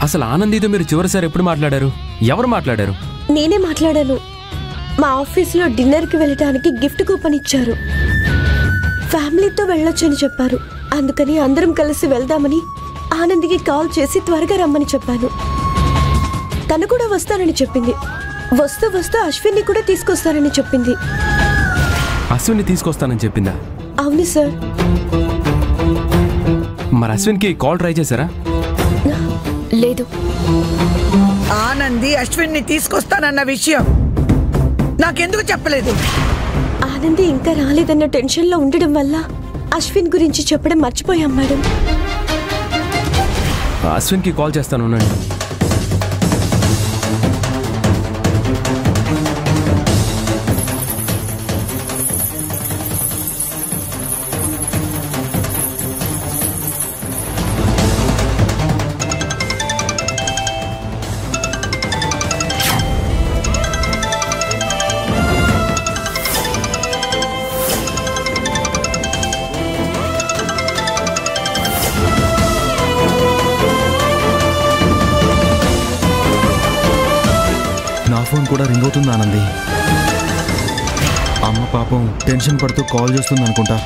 అసలు ఆనందితో మీరు చివరిసారి ఎప్పుడు మాట్లాడారు? ఎవరు మాట్లాడారు? నేనే మాట్లాడాను. మా ఆఫీస్లో డిన్నర్కి వెళ్ళడానికి గిఫ్ట్ కూపన్ ఇచ్చారు. ఫ్యామిలీతో వెళ్ళొచ్చని చెప్పారు. అందుకని అందరం కలిసి వెళ్దామని ఆనందికి కాల్ చేసి త్వరగా రమ్మని చెప్పాను. తను కూడా వస్తానని చెప్పింది. వస్తూ వస్తూ అశ్విన్ని కూడా తీసుకొస్తానని చెప్పింది. అశ్విన్ని తీసుకొస్తానని చెప్పిందా? అవును సార్. మరి అశ్విన్కి కాల్ ట్రై చేశారా? లేదు. ఆనంది అశ్విన్ని తీసుకొస్తానన్న విషయం నాకెందుకు చెప్పలేదు? ఆనంది ఇంకా రాలేదన్న టెన్షన్లో ఉండడం వల్ల అశ్విన్ గురించి చెప్పడం మర్చిపోయాం మేడం. అశ్విన్కి కాల్ చేస్తాను ఉండండి. ఫోన్ కూడా రింగ్ అవుతుంది ఆనంది. అమ్మ పాపం టెన్షన్ పడుతూ కాల్ చేస్తుంది అనుకుంటా.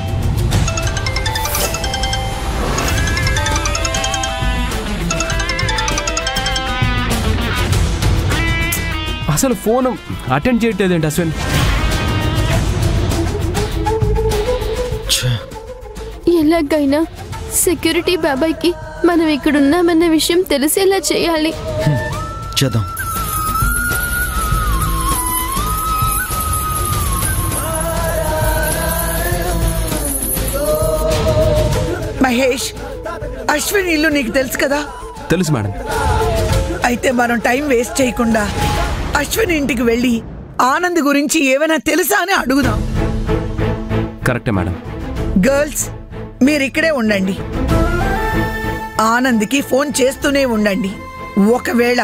అసలు ఫోన్ అటెండ్ చేయట్లేదేంటి అశ్విన్? ఎలాగైనా సెక్యూరిటీ బాబాయ్కి మనం ఇక్కడున్నామన్న విషయం తెలిసేలా చేయాలి. చేద్దాం. మహేష్, అశ్విన్ ఇల్లు నీకు తెలుసు కదా? తెలుసు మేడం. అయితే మనం టైం వేస్ట్ చేయకుండా అశ్విన్ ఇంటికి వెళ్ళి ఆనంద్ గురించి ఏమైనా తెలుసా అని అడుగుదాం. కరెక్టే మేడం. గర్ల్స్, మీరు ఇక్కడే ఉండండి. ఆనంద్కి ఫోన్ చేస్తూనే ఉండండి. ఒకవేళ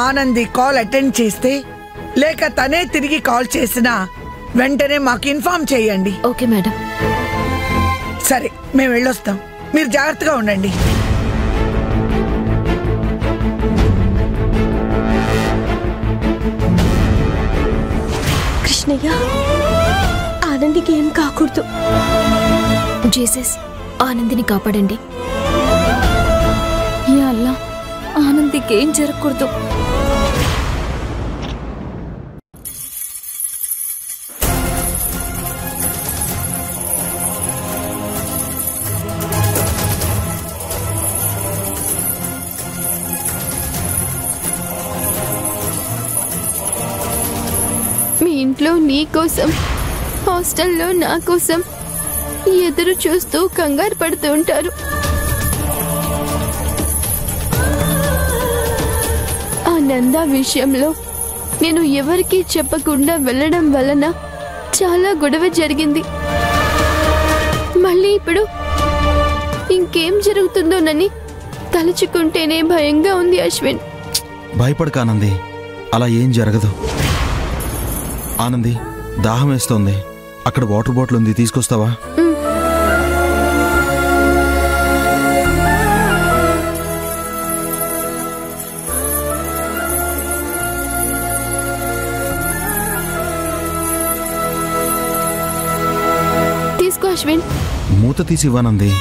ఆనంది కాల్ అటెండ్ చేస్తే లేక తనే తిరిగి కాల్ చేసినా వెంటనే మాకు ఇన్ఫార్మ్ చేయండి. Okay madam. సరే, మేము వెళ్ళొస్తాం. మీరు జాగ్రత్తగా ఉండండి. కృష్ణయ్య, ఆనందికి ఏం కాకూడదు. జీసస్, ఆనందిని కాపాడండి. యా అల్లా, ఆనందికి ఏం జరగకూడదు. మీ ఇంట్లో నీ కోసం, హాస్టల్లో నా కోసం ఎదురు చూస్తూ కంగారు పడుతూ ఉంటారు. ఆ నందా విషయంలో నేను ఎవరికీ చెప్పకుండా వెళ్ళడం వలన చాలా గొడవ జరిగింది. మళ్ళీ ఇప్పుడు ఇంకేం జరుగుతుందోనని తలుచుకుంటేనే భయంగా ఉంది. అశ్విన్, భయపడక ఆనంది, అలా ఏం జరగదు. ఆనంది, దాహం వేస్తోంది. అక్కడ వాటర్ బాటిల్ ఉంది, తీసుకొస్తావా? తీసుకో అశ్విన్. మూత తీసి ఇవ్వనంది.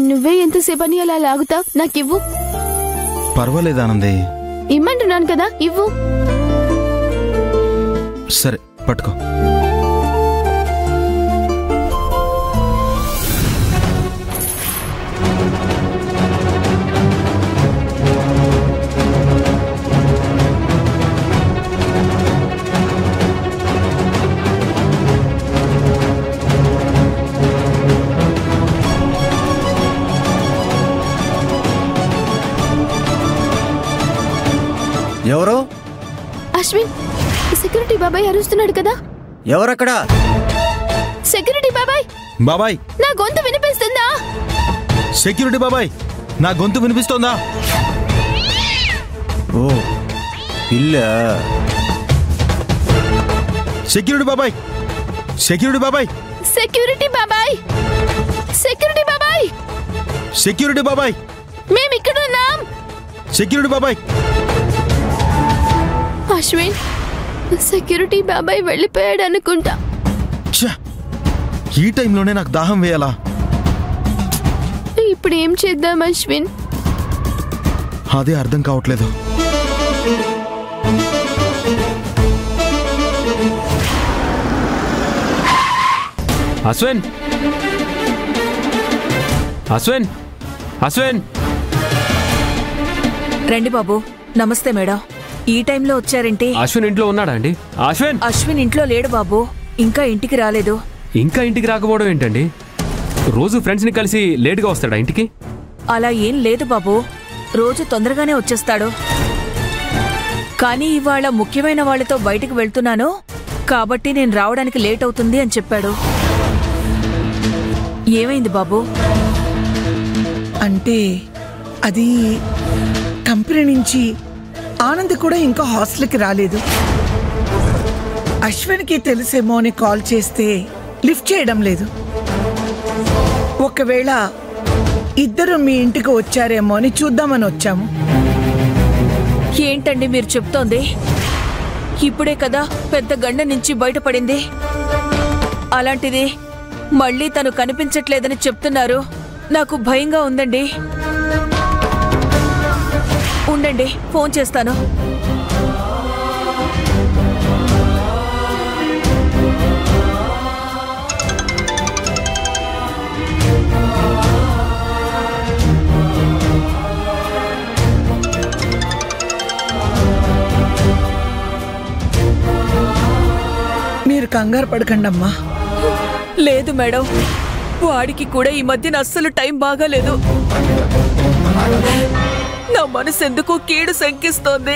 నువ్వే ఎంతసేపని అలా లాగుతావు? నాకివ్వు. పర్వాలేదు ఆనంది. ఇమ్మంటున్నాను కదా, ఇవ్వు. సరే, పట్టుకో. బాబాయ్ అరుస్తున్నాడు కదా. ఎవరక్కడ? సెక్యూరిటీ బాబాయ్. బాబాయ్, నా గొంతు వినిపిస్తుందా? సెక్యూరిటీ బాబాయ్, నా గొంతు వినిపిస్తోందా? ఓ పిల్ల. సెక్యూరిటీ బాబాయ్, సెక్యూరిటీ బాబాయ్, సెక్యూరిటీ బాబాయ్, సెక్యూరిటీ బాబాయ్, సెక్యూరిటీ బాబాయ్, మేము ఇక్కడ ఉన్నాం. సెక్యూరిటీ బాబాయ్. అశ్విన్, సెక్యూరిటీ బాబాయ్ వెళ్ళిపోయాడు అనుకుంటా. ఛ! ఈ టైంలోనే నాకు దాహం వేయాలా? ఇప్పుడు ఏం చేద్దాం అశ్విన్? అదే అర్థం కావట్లేదు. అశ్విన్, అశ్విన్, అశ్విన్. రండి బాబు. నమస్తే మేడం. ఈ టైంలో వచ్చారేంటి? అశ్విన్ ఇంట్లో ఉన్నాడా అండి? అశ్విన్ అశ్విన్ ఇంట్లో లేడు బాబు. ఇంకా ఇంటికి రాలేదు. ఇంకా ఇంటికి రాకపోవడం ఏంటండి? రోజు ఫ్రెండ్స్ని కలిసి లేటుగా వస్తాడా ఇంటికి? అలా ఏం లేదు బాబు. రోజు తొందరగానే వచ్చేస్తాడు. కానీ ఇవాళ ముఖ్యమైన వాళ్ళతో బయటికి వెళ్తున్నాను కాబట్టి నేను రావడానికి లేట్ అవుతుంది అని చెప్పాడు. ఏమైంది బాబు? అంటే అది కంపెనీ నుంచి ఆనంద్ కూడా ఇంకా హాస్టల్కి రాలేదు. అశ్విన్కి తెలిసేమో అని కాల్ చేస్తే లిఫ్ట్ చేయడం లేదు. ఒకవేళ ఇద్దరు మీ ఇంటికి వచ్చారేమో అని చూద్దామని వచ్చాము. ఏంటండి మీరు చెప్తోంది? ఇప్పుడే కదా పెద్ద గండ నుంచి బయటపడింది. అలాంటిది మళ్ళీ తను కనిపించట్లేదని చెప్తున్నారు. నాకు భయంగా ఉందండి. ఉండండి, ఫోన్ చేస్తాను. మీరు కంగారు పడకండి అమ్మా. లేదు మేడం, వాడికి కూడా ఈ మధ్యన అస్సలు టైం బాగాలేదు. నా మనసు ఎందుకో కీడు శంకిస్తోంది.